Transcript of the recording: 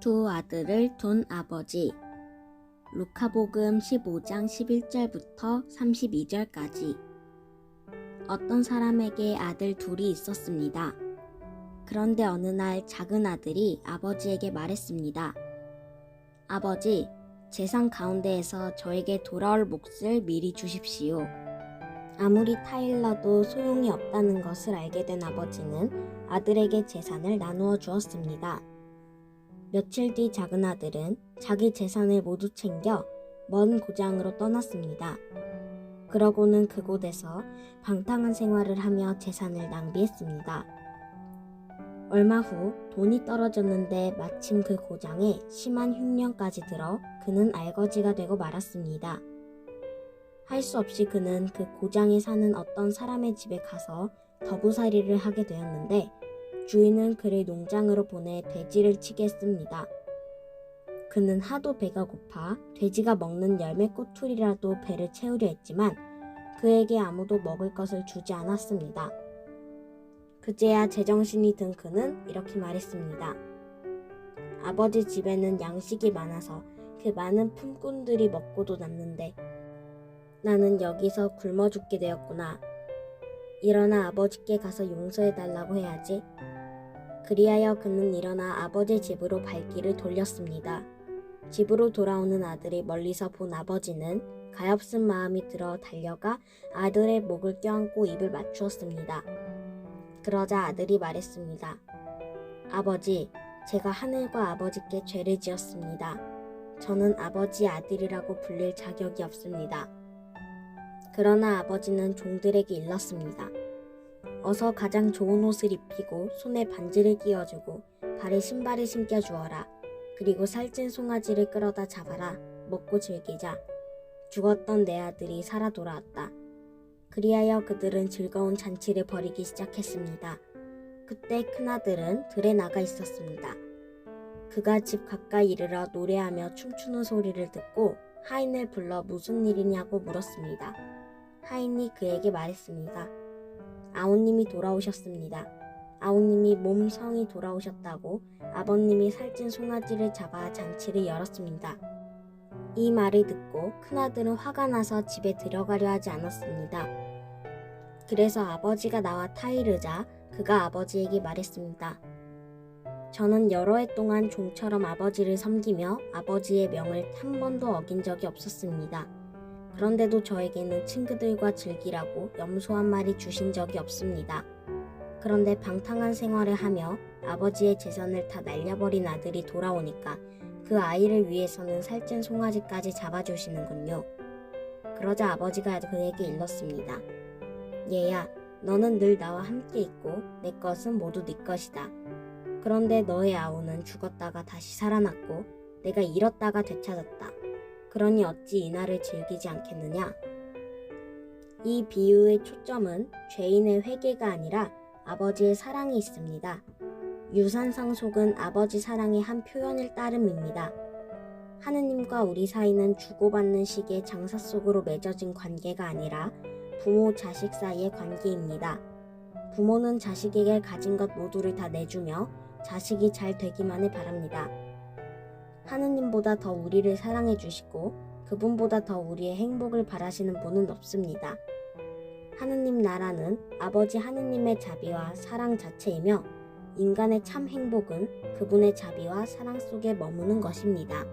두 아들을 둔 아버지. 루카복음 15장 11절부터 32절까지. 어떤 사람에게 아들 둘이 있었습니다. 그런데 어느 날 작은 아들이 아버지에게 말했습니다. 아버지, 재산 가운데에서 저에게 돌아올 몫을 미리 주십시오. 아무리 타일러도 소용이 없다는 것을 알게 된 아버지는 아들에게 재산을 나누어 주었습니다. 며칠 뒤 작은 아들은 자기 재산을 모두 챙겨 먼 고장으로 떠났습니다. 그러고는 그곳에서 방탕한 생활을 하며 재산을 낭비했습니다. 얼마 후 돈이 떨어졌는데 마침 그 고장에 심한 흉년까지 들어 그는 알거지가 되고 말았습니다. 할 수 없이 그는 그 고장에 사는 어떤 사람의 집에 가서 더부살이를 하게 되었는데 주인은 그를 농장으로 보내 돼지를 치게 했습니다. 그는 하도 배가 고파 돼지가 먹는 열매 꼬투리라도 배를 채우려 했지만 그에게 아무도 먹을 것을 주지 않았습니다. 그제야 제정신이 든 그는 이렇게 말했습니다. 아버지 집에는 양식이 많아서 그 많은 품꾼들이 먹고도 남는데 나는 여기서 굶어 죽게 되었구나. 일어나 아버지께 가서 용서해달라고 해야지. 그리하여 그는 일어나 아버지 집으로 발길을 돌렸습니다. 집으로 돌아오는 아들이 멀리서 본 아버지는 가엾은 마음이 들어 달려가 아들의 목을 껴안고 입을 맞추었습니다. 그러자 아들이 말했습니다. 아버지, 제가 하늘과 아버지께 죄를 지었습니다. 저는 아버지 아들이라고 불릴 자격이 없습니다. 그러나 아버지는 종들에게 일렀습니다. 어서 가장 좋은 옷을 입히고 손에 반지를 끼워주고 발에 신발을 신겨주어라. 그리고 살찐 송아지를 끌어다 잡아라. 먹고 즐기자. 죽었던 내 아들이 살아 돌아왔다. 그리하여 그들은 즐거운 잔치를 벌이기 시작했습니다. 그때 큰아들은 들에 나가 있었습니다. 그가 집 가까이 이르러 노래하며 춤추는 소리를 듣고 하인을 불러 무슨 일이냐고 물었습니다. 하인이 그에게 말했습니다. 아우님이 돌아오셨습니다. 아우님이 몸 성이 돌아오셨다고 아버님이 살찐 송아지를 잡아 잔치를 열었습니다. 이 말을 듣고 큰아들은 화가 나서 집에 들어가려 하지 않았습니다. 그래서 아버지가 나와 타이르자 그가 아버지에게 말했습니다. 저는 여러 해 동안 종처럼 아버지를 섬기며 아버지의 명을 한 번도 어긴 적이 없었습니다. 그런데도 저에게는 친구들과 즐기라고 염소 한 마리 주신 적이 없습니다. 그런데 방탕한 생활을 하며 아버지의 재산을 다 날려버린 아들이 돌아오니까 그 아이를 위해서는 살찐 송아지까지 잡아주시는군요. 그러자 아버지가 그에게 일렀습니다. 얘야, 너는 늘 나와 함께 있고 내 것은 모두 네 것이다. 그런데 너의 아우는 죽었다가 다시 살아났고 내가 잃었다가 되찾았다. 그러니 어찌 이날을 즐기지 않겠느냐? 이 비유의 초점은 죄인의 회개가 아니라 아버지의 사랑이 있습니다. 유산상속은 아버지 사랑의 한 표현일 따름입니다. 하느님과 우리 사이는 주고받는 식의 장사 속으로 맺어진 관계가 아니라 부모 자식 사이의 관계입니다. 부모는 자식에게 가진 것 모두를 다 내주며 자식이 잘 되기만을 바랍니다. 하느님보다 더 우리를 사랑해 주시고 그분보다 더 우리의 행복을 바라시는 분은 없습니다. 하느님 나라는 아버지 하느님의 자비와 사랑 자체이며 인간의 참 행복은 그분의 자비와 사랑 속에 머무는 것입니다.